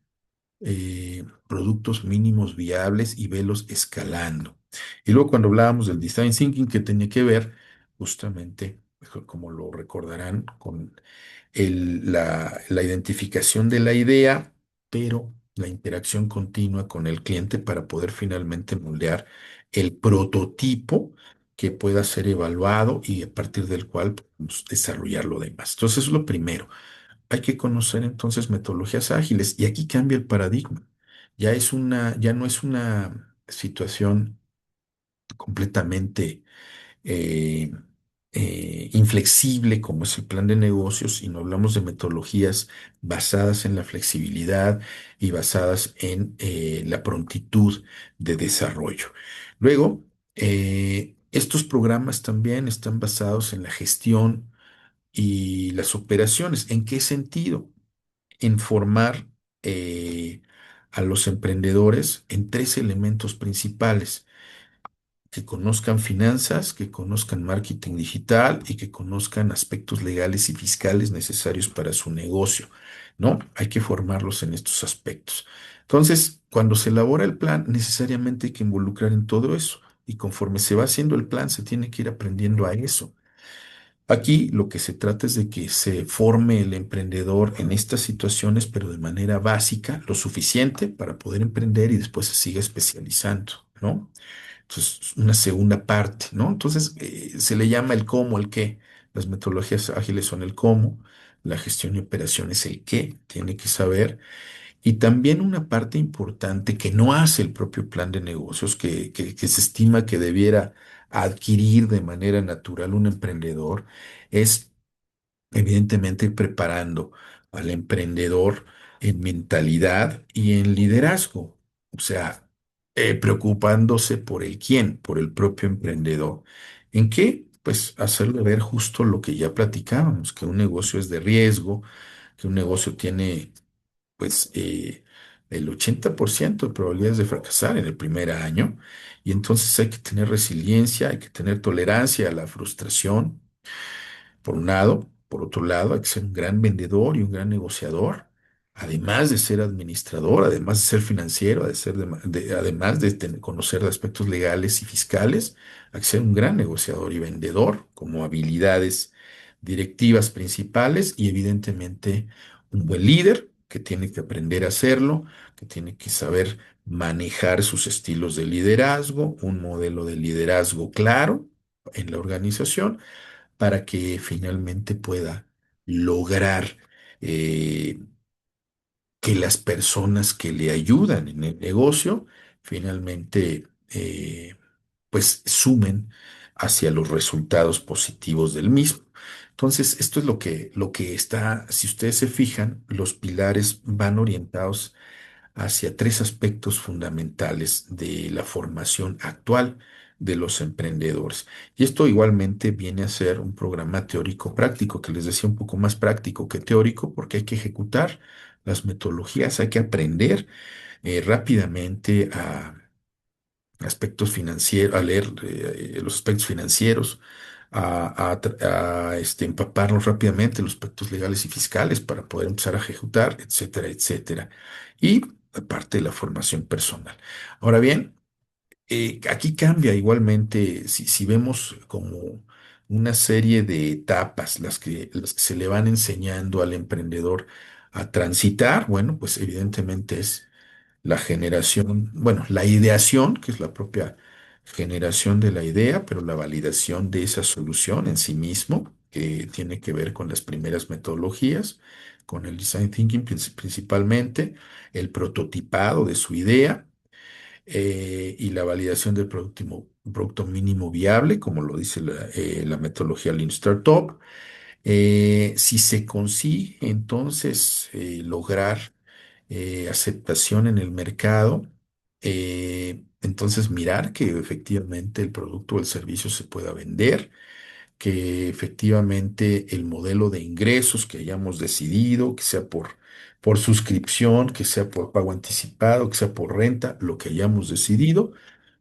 productos mínimos viables y velos escalando. Y luego cuando hablábamos del design thinking, que tenía que ver justamente, como lo recordarán, con la identificación de la idea, pero la interacción continua con el cliente para poder finalmente moldear el prototipo que pueda ser evaluado y a partir del cual pues, desarrollar lo demás. Entonces, eso es lo primero. Hay que conocer entonces metodologías ágiles y aquí cambia el paradigma. Ya no es una situación completamente eh, inflexible como es el plan de negocios, sino hablamos de metodologías basadas en la flexibilidad y basadas en la prontitud de desarrollo. Luego, estos programas también están basados en la gestión y las operaciones. ¿En qué sentido? En formar a los emprendedores en tres elementos principales: que conozcan finanzas, que conozcan marketing digital y que conozcan aspectos legales y fiscales necesarios para su negocio, ¿no? Hay que formarlos en estos aspectos. Entonces, cuando se elabora el plan, necesariamente hay que involucrar en todo eso. Y conforme se va haciendo el plan, se tiene que ir aprendiendo a eso. Aquí lo que se trata es de que se forme el emprendedor en estas situaciones, pero de manera básica, lo suficiente para poder emprender y después se siga especializando, ¿no? Entonces, una segunda parte, ¿no? Entonces, se le llama el cómo, el qué, Las metodologías ágiles son el cómo, la gestión y operación es el qué, tiene que saber. Y también una parte importante que no hace el propio plan de negocios, que se estima que debiera adquirir de manera natural un emprendedor, es evidentemente ir preparando al emprendedor en mentalidad y en liderazgo. O sea, preocupándose por el quién, por el propio emprendedor. ¿En qué? Pues hacerle ver justo lo que ya platicábamos, que un negocio es de riesgo, que un negocio tiene pues el 80% de probabilidades de fracasar en el primer año. Y entonces hay que tener resiliencia, hay que tener tolerancia a la frustración, por un lado. Por otro lado, hay que ser un gran vendedor y un gran negociador. Además de ser administrador, además de ser financiero, además de conocer de aspectos legales y fiscales, hay que ser un gran negociador y vendedor como habilidades directivas principales y evidentemente un buen líder que tiene que aprender a hacerlo, que tiene que saber manejar sus estilos de liderazgo, un modelo de liderazgo claro en la organización para que finalmente pueda lograr eh, que las personas que le ayudan en el negocio finalmente pues sumen hacia los resultados positivos del mismo. Entonces, esto es lo que está, si ustedes se fijan, los pilares van orientados hacia tres aspectos fundamentales de la formación actual de los emprendedores. Y esto igualmente viene a ser un programa teórico práctico, que les decía un poco más práctico que teórico, porque hay que ejecutar las metodologías, hay que aprender rápidamente a aspectos financieros, a leer los aspectos financieros, empaparnos rápidamente en los aspectos legales y fiscales para poder empezar a ejecutar, etcétera, etcétera. Y aparte de la formación personal. Ahora bien, aquí cambia igualmente, si vemos como una serie de etapas, las que se le van enseñando al emprendedor a transitar, bueno, pues evidentemente es la generación, bueno, la ideación, que es la propia generación de la idea, pero la validación de esa solución en sí mismo, que tiene que ver con las primeras metodologías, con el design thinking principalmente, el prototipado de su idea y la validación del producto mínimo viable, como lo dice la metodología Lean Startup. Si se consigue entonces lograr aceptación en el mercado, entonces mirar que efectivamente el producto o el servicio se pueda vender, que efectivamente el modelo de ingresos que hayamos decidido, que sea por suscripción, que sea por pago anticipado, que sea por renta, lo que hayamos decidido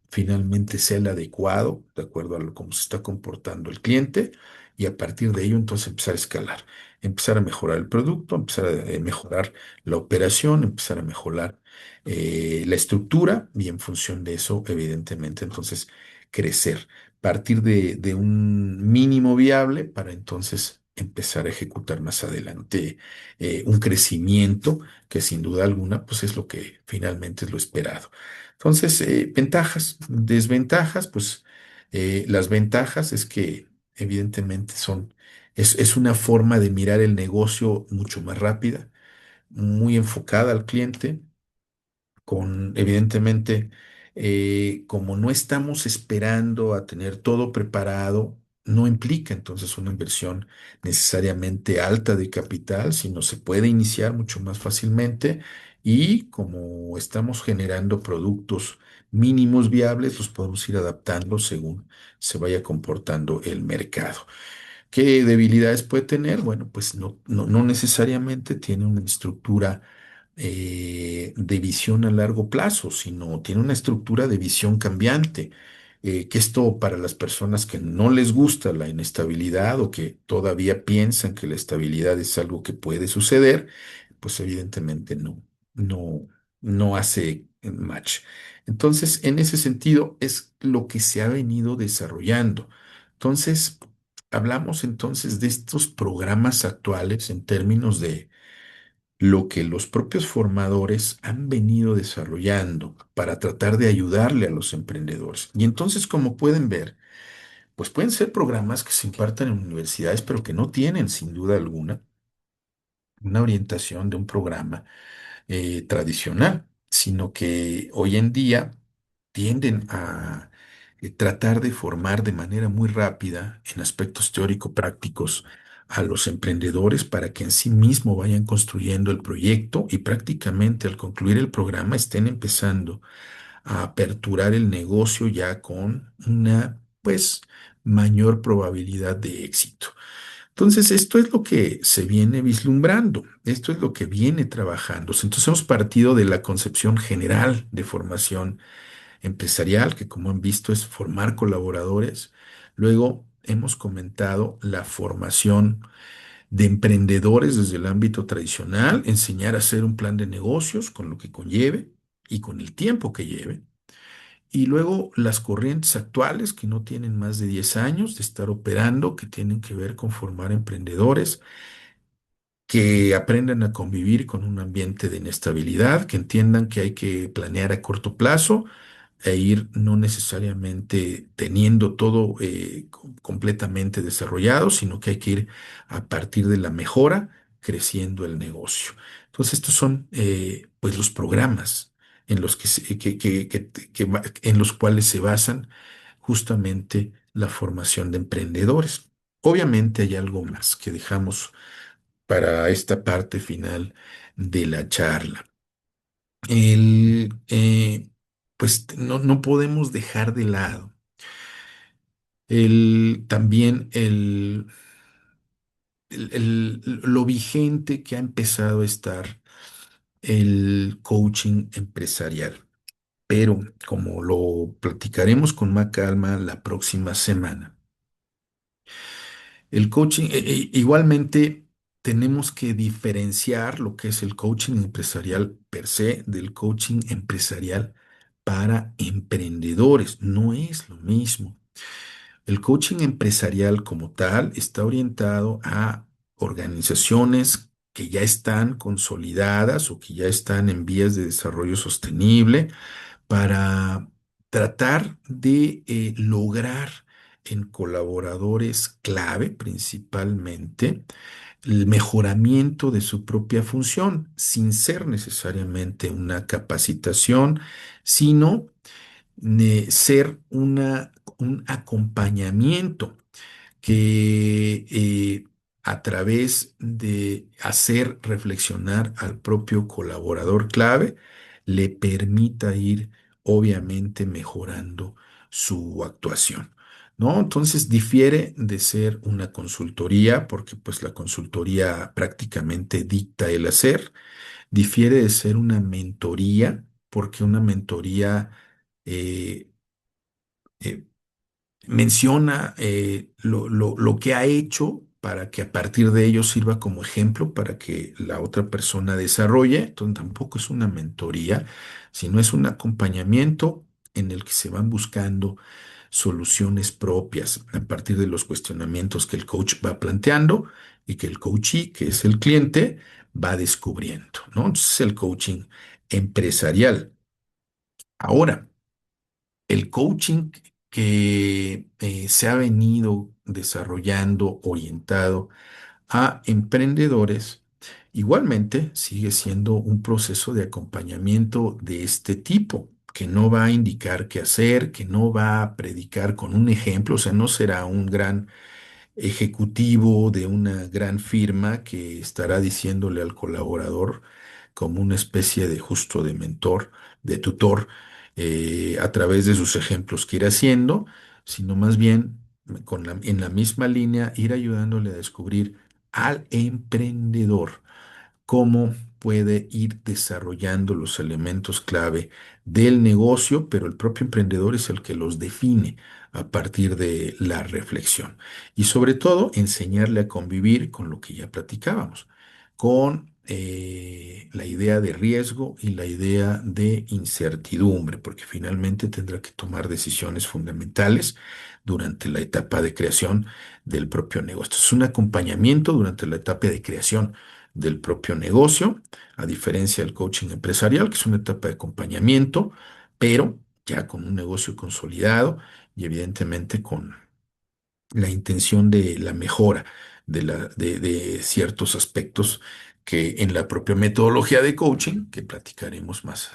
finalmente sea el adecuado, de acuerdo a cómo se está comportando el cliente, y a partir de ello entonces empezar a escalar, empezar a mejorar el producto, empezar a mejorar la operación, empezar a mejorar la estructura y en función de eso, evidentemente, entonces crecer, partir de un mínimo viable para entonces empezar a ejecutar más adelante un crecimiento que sin duda alguna pues es lo que finalmente es lo esperado. Entonces, ventajas, desventajas, pues las ventajas es que evidentemente es una forma de mirar el negocio mucho más rápida, muy enfocada al cliente, con evidentemente, como no estamos esperando a tener todo preparado, no implica entonces una inversión necesariamente alta de capital, sino se puede iniciar mucho más fácilmente y como estamos generando productos mínimos viables, los podemos ir adaptando según se vaya comportando el mercado. ¿Qué debilidades puede tener? Bueno, pues no necesariamente tiene una estructura de visión a largo plazo, sino tiene una estructura de visión cambiante. Que esto para las personas que no les gusta la inestabilidad o que todavía piensan que la estabilidad es algo que puede suceder, pues evidentemente no, no hace match. Entonces, en ese sentido, es lo que se ha venido desarrollando. Entonces, hablamos entonces de estos programas actuales en términos de lo que los propios formadores han venido desarrollando para tratar de ayudarle a los emprendedores. Y entonces, como pueden ver, pues pueden ser programas que se impartan en universidades, pero que no tienen, sin duda alguna, una orientación de un programa tradicional, sino que hoy en día tienden a tratar de formar de manera muy rápida en aspectos teórico-prácticos a los emprendedores para que en sí mismo vayan construyendo el proyecto y prácticamente al concluir el programa estén empezando a aperturar el negocio ya con una, pues, mayor probabilidad de éxito. Entonces, esto es lo que se viene vislumbrando, esto es lo que viene trabajándose. Entonces, hemos partido de la concepción general de formación empresarial, que como han visto es formar colaboradores. Luego, hemos comentado la formación de emprendedores desde el ámbito tradicional, enseñar a hacer un plan de negocios con lo que conlleve y con el tiempo que lleve. Y luego las corrientes actuales que no tienen más de 10 años de estar operando, que tienen que ver con formar emprendedores que aprendan a convivir con un ambiente de inestabilidad, que entiendan que hay que planear a corto plazo e ir no necesariamente teniendo todo completamente desarrollado, sino que hay que ir a partir de la mejora creciendo el negocio. Entonces, estos son pues los programas en los en los cuales se basan justamente la formación de emprendedores. Obviamente hay algo más que dejamos para esta parte final de la charla. El, pues no podemos dejar de lado también lo vigente que ha empezado a estar el coaching empresarial. Pero como lo platicaremos con más calma la próxima semana, el coaching, igualmente tenemos que diferenciar lo que es el coaching empresarial per se del coaching empresarial para emprendedores. No es lo mismo. El coaching empresarial como tal está orientado a organizaciones que ya están consolidadas o que ya están en vías de desarrollo sostenible para tratar de lograr en colaboradores clave principalmente el mejoramiento de su propia función, sin ser necesariamente una capacitación, sino ser un acompañamiento que a través de hacer reflexionar al propio colaborador clave, le permita ir obviamente mejorando su actuación. ¿No? Entonces difiere de ser una consultoría, porque pues la consultoría prácticamente dicta el hacer, difiere de ser una mentoría, porque una mentoría eh, eh, menciona lo que ha hecho para que a partir de ello sirva como ejemplo para que la otra persona desarrolle. Entonces tampoco es una mentoría, sino es un acompañamiento en el que se van buscando soluciones propias a partir de los cuestionamientos que el coach va planteando y que el coachee, que es el cliente, va descubriendo, ¿no? Entonces el coaching empresarial. Ahora, el coaching que se ha venido desarrollando orientado a emprendedores, igualmente sigue siendo un proceso de acompañamiento de este tipo, que no va a indicar qué hacer, que no va a predicar con un ejemplo, o sea, no será un gran ejecutivo de una gran firma que estará diciéndole al colaborador como una especie de justo de mentor, de tutor, a través de sus ejemplos que ir haciendo, sino más bien en la misma línea ir ayudándole a descubrir al emprendedor cómo puede ir desarrollando los elementos clave del negocio, pero el propio emprendedor es el que los define a partir de la reflexión. Y sobre todo, enseñarle a convivir con lo que ya platicábamos, con la idea de riesgo y la idea de incertidumbre, porque finalmente tendrá que tomar decisiones fundamentales durante la etapa de creación del propio negocio. Es un acompañamiento durante la etapa de creación del propio negocio, a diferencia del coaching empresarial, que es una etapa de acompañamiento, pero ya con un negocio consolidado y evidentemente con la intención de la mejora de ciertos aspectos que en la propia metodología de coaching, que platicaremos más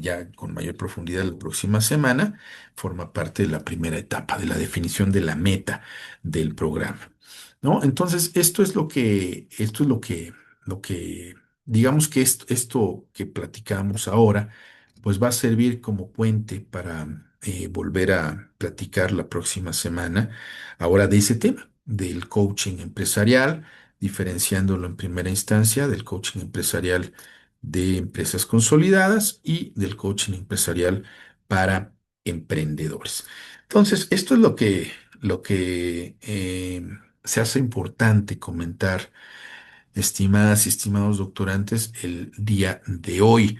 ya con mayor profundidad la próxima semana, forma parte de la primera etapa de la definición de la meta del programa, ¿no? Entonces, esto es lo que, digamos que esto que platicamos ahora, pues va a servir como puente para volver a platicar la próxima semana ahora de ese tema, del coaching empresarial, diferenciándolo en primera instancia del coaching empresarial de empresas consolidadas y del coaching empresarial para emprendedores. Entonces, esto es lo que se hace importante comentar, estimadas y estimados doctorantes, el día de hoy,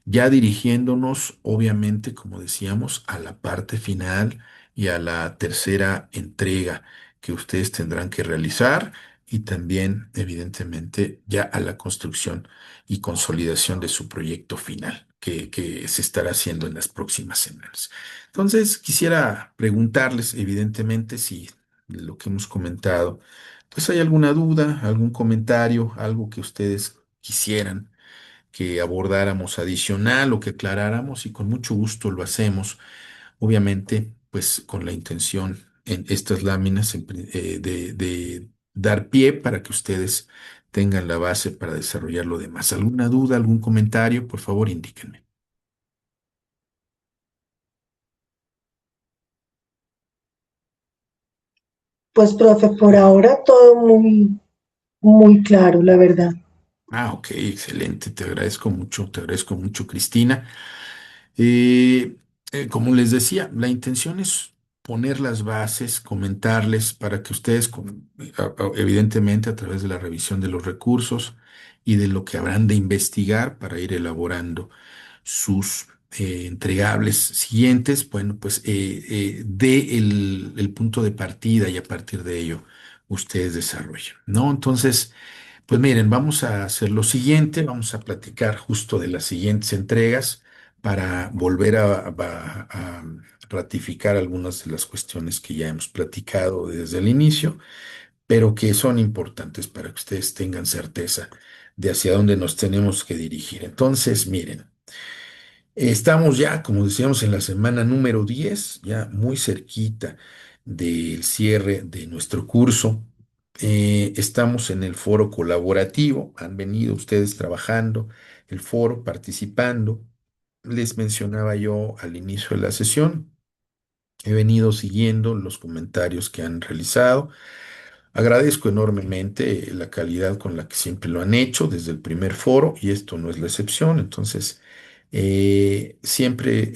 ya dirigiéndonos, obviamente, como decíamos, a la parte final y a la tercera entrega que ustedes tendrán que realizar y también, evidentemente, ya a la construcción y consolidación de su proyecto final, que se estará haciendo en las próximas semanas. Entonces, quisiera preguntarles, evidentemente, si de lo que hemos comentado, pues hay alguna duda, algún comentario, algo que ustedes quisieran que abordáramos adicional o que aclaráramos y con mucho gusto lo hacemos, obviamente, pues con la intención en estas láminas de dar pie para que ustedes tengan la base para desarrollar lo demás. ¿Alguna duda, algún comentario? Por favor, indíquenme. Pues, profe, por ahora todo muy claro, la verdad. Ah, ok, excelente, te agradezco mucho, Cristina. Como les decía, la intención es poner las bases, comentarles para que ustedes, evidentemente a través de la revisión de los recursos y de lo que habrán de investigar para ir elaborando sus entregables siguientes, bueno, pues de el punto de partida y a partir de ello ustedes desarrollen, ¿no? Entonces, pues miren, vamos a hacer lo siguiente, vamos a platicar justo de las siguientes entregas para volver a ratificar algunas de las cuestiones que ya hemos platicado desde el inicio, pero que son importantes para que ustedes tengan certeza de hacia dónde nos tenemos que dirigir. Entonces, miren. Estamos ya, como decíamos, en la semana número 10, ya muy cerquita del cierre de nuestro curso. Estamos en el foro colaborativo, han venido ustedes trabajando el foro, participando. Les mencionaba yo al inicio de la sesión, he venido siguiendo los comentarios que han realizado. Agradezco enormemente la calidad con la que siempre lo han hecho desde el primer foro y esto no es la excepción. Entonces, siempre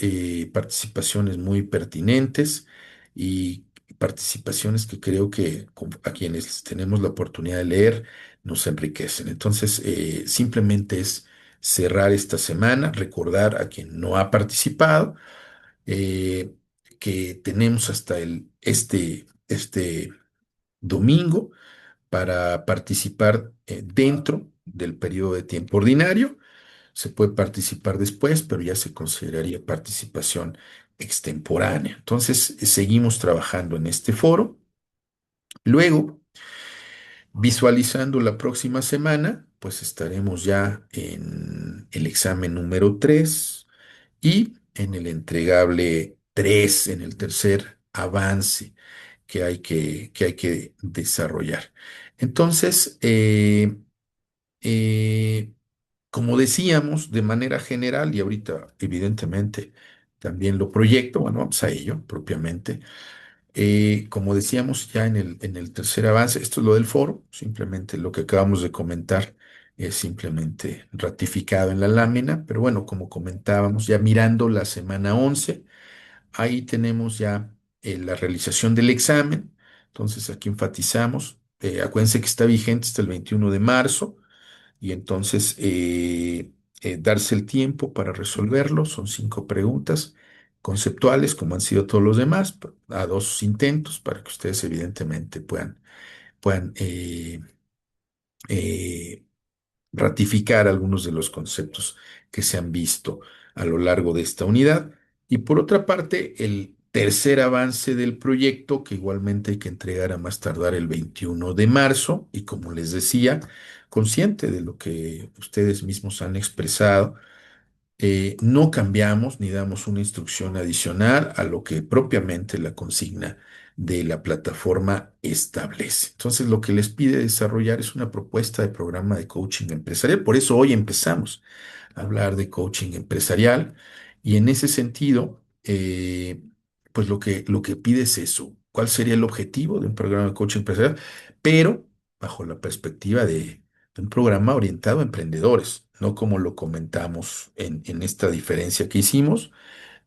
participaciones muy pertinentes y participaciones que creo que a quienes tenemos la oportunidad de leer nos enriquecen. Entonces, simplemente es cerrar esta semana, recordar a quien no ha participado eh, que tenemos hasta este domingo para participar dentro del periodo de tiempo ordinario. Se puede participar después, pero ya se consideraría participación extemporánea. Entonces, seguimos trabajando en este foro. Luego, visualizando la próxima semana, pues estaremos ya en el examen número 3 y en el entregable 3, en el tercer avance que hay que desarrollar. Entonces, eh, como decíamos, de manera general, y ahorita evidentemente también lo proyecto, bueno, vamos a ello propiamente. Como decíamos ya en el tercer avance, esto es lo del foro, simplemente lo que acabamos de comentar es simplemente ratificado en la lámina, pero bueno, como comentábamos, ya mirando la semana 11. Ahí tenemos ya la realización del examen. Entonces aquí enfatizamos, acuérdense que está vigente hasta el 21 de marzo y entonces darse el tiempo para resolverlo. Son 5 preguntas conceptuales, como han sido todos los demás, a 2 intentos para que ustedes evidentemente puedan eh, ratificar algunos de los conceptos que se han visto a lo largo de esta unidad. Y por otra parte, el tercer avance del proyecto que igualmente hay que entregar a más tardar el 21 de marzo y como les decía, consciente de lo que ustedes mismos han expresado, no cambiamos ni damos una instrucción adicional a lo que propiamente la consigna de la plataforma establece. Entonces, lo que les pide desarrollar es una propuesta de programa de coaching empresarial. Por eso hoy empezamos a hablar de coaching empresarial y en ese sentido, pues lo que pide es eso. ¿Cuál sería el objetivo de un programa de coaching empresarial? Pero bajo la perspectiva de un programa orientado a emprendedores, no como lo comentamos en esta diferencia que hicimos,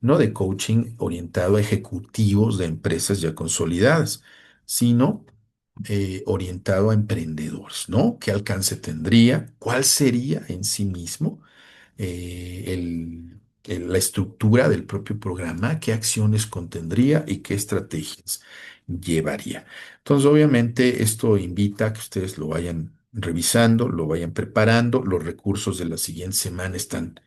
no de coaching orientado a ejecutivos de empresas ya consolidadas, sino orientado a emprendedores, ¿no? ¿Qué alcance tendría? ¿Cuál sería en sí mismo la estructura del propio programa? ¿Qué acciones contendría y qué estrategias llevaría? Entonces, obviamente, esto invita a que ustedes lo vayan revisando, lo vayan preparando. Los recursos de la siguiente semana están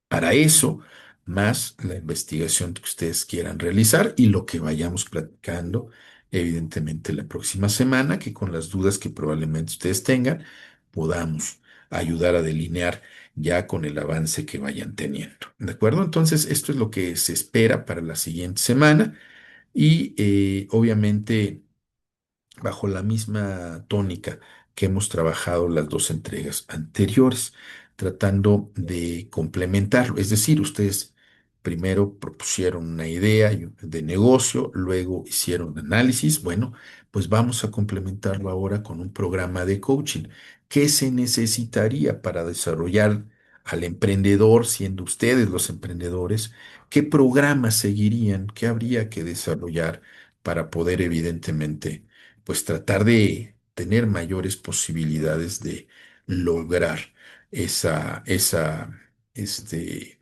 para eso, más la investigación que ustedes quieran realizar y lo que vayamos platicando, evidentemente, la próxima semana, que con las dudas que probablemente ustedes tengan, podamos ayudar a delinear ya con el avance que vayan teniendo. ¿De acuerdo? Entonces, esto es lo que se espera para la siguiente semana y obviamente bajo la misma tónica que hemos trabajado las dos entregas anteriores, tratando de complementarlo. Es decir, ustedes primero propusieron una idea de negocio, luego hicieron análisis. Bueno, pues vamos a complementarlo ahora con un programa de coaching. ¿Qué se necesitaría para desarrollar al emprendedor, siendo ustedes los emprendedores? ¿Qué programas seguirían? ¿Qué habría que desarrollar para poder, evidentemente, pues tratar de tener mayores posibilidades de lograr esa, este,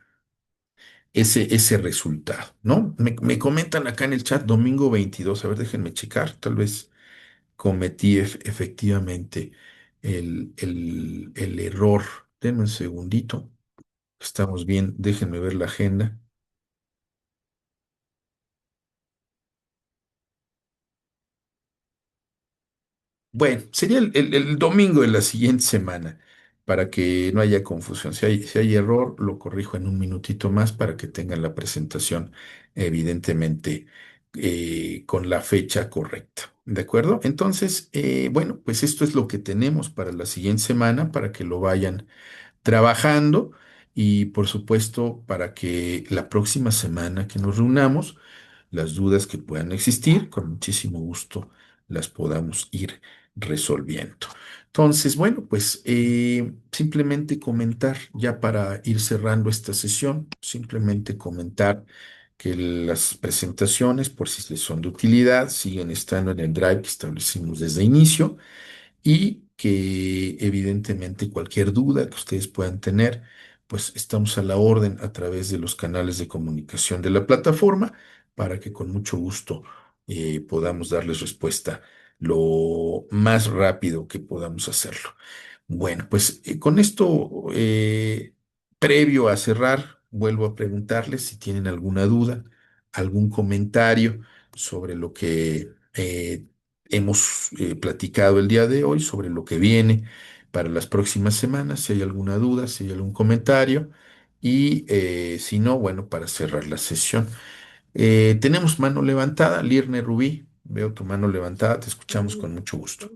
ese resultado, ¿no? Me comentan acá en el chat domingo 22. A ver, déjenme checar, tal vez cometí efectivamente el error. Denme un segundito, estamos bien, déjenme ver la agenda. Bueno, sería el domingo de la siguiente semana, para que no haya confusión. Si hay error, lo corrijo en un minutito más para que tengan la presentación, evidentemente, con la fecha correcta. ¿De acuerdo? Entonces, bueno, pues esto es lo que tenemos para la siguiente semana, para que lo vayan trabajando y, por supuesto, para que la próxima semana que nos reunamos, las dudas que puedan existir, con muchísimo gusto las podamos ir resolviendo. Entonces, bueno, pues simplemente comentar, ya para ir cerrando esta sesión, simplemente comentar que las presentaciones, por si les son de utilidad, siguen estando en el drive que establecimos desde inicio y que evidentemente cualquier duda que ustedes puedan tener, pues estamos a la orden a través de los canales de comunicación de la plataforma para que con mucho gusto podamos darles respuesta lo más rápido que podamos hacerlo. Bueno, pues con esto, previo a cerrar, vuelvo a preguntarles si tienen alguna duda, algún comentario sobre lo que hemos platicado el día de hoy, sobre lo que viene para las próximas semanas, si hay alguna duda, si hay algún comentario, y si no, bueno, para cerrar la sesión. Tenemos mano levantada, Lirne Rubí, veo tu mano levantada, te escuchamos con mucho gusto.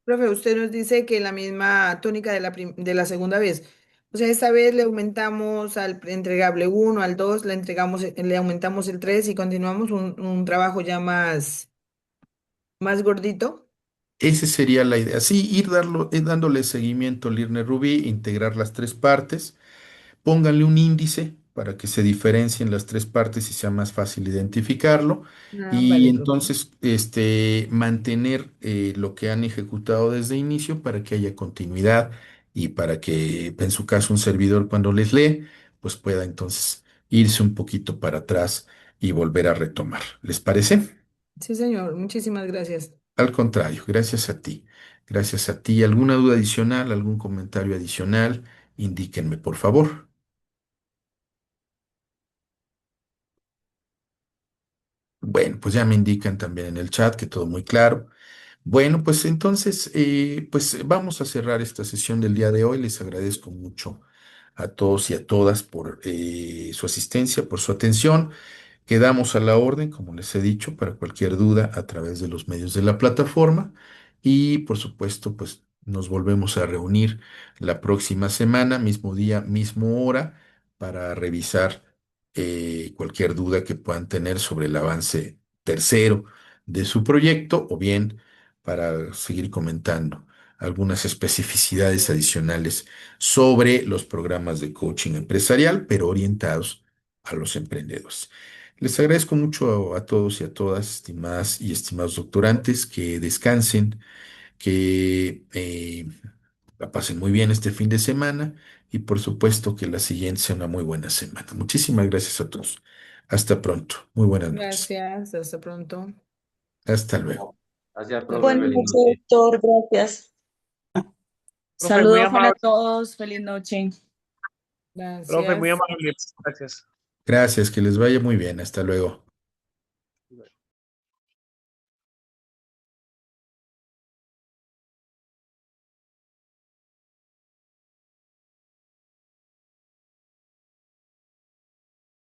Profe, usted nos dice que la misma tónica de de la segunda vez. O sea, esta vez le aumentamos al entregable uno, al 2, le aumentamos el 3 y continuamos un trabajo ya más gordito. Esa sería la idea. Sí, ir dándole seguimiento al IRNE Rubí, integrar las tres partes, pónganle un índice para que se diferencien las tres partes y sea más fácil identificarlo. Ah, Y vale, profe. entonces mantener lo que han ejecutado desde inicio para que haya continuidad y para que, en su caso, un servidor cuando les lee, pues pueda entonces irse un poquito para atrás y volver a retomar. ¿Les parece? Sí, señor, muchísimas gracias. Al contrario, gracias a ti. Gracias a ti. ¿Alguna duda adicional, algún comentario adicional? Indíquenme, por favor. Bueno, pues ya me indican también en el chat que todo muy claro. Bueno, pues entonces, pues vamos a cerrar esta sesión del día de hoy. Les agradezco mucho a todos y a todas por su asistencia, por su atención. Quedamos a la orden, como les he dicho, para cualquier duda a través de los medios de la plataforma. Y por supuesto, pues nos volvemos a reunir la próxima semana, mismo día, mismo hora, para revisar cualquier duda que puedan tener sobre el avance tercero de su proyecto o bien para seguir comentando algunas especificidades adicionales sobre los programas de coaching empresarial, pero orientados a los emprendedores. Les agradezco mucho a todos y a todas, estimadas y estimados doctorantes, que descansen, que la pasen muy bien este fin de semana y por supuesto que la siguiente sea una muy buena semana. Muchísimas gracias a todos. Hasta pronto. Muy buenas noches. Gracias, hasta pronto. Hasta luego. Gracias, Hasta profe. Buenas Feliz luego. noches, noche. doctor. Gracias. Profe, muy Saludos para amable. todos. Feliz noche. Profe, muy Gracias. amable. Gracias. Gracias, que les vaya muy bien. Hasta luego.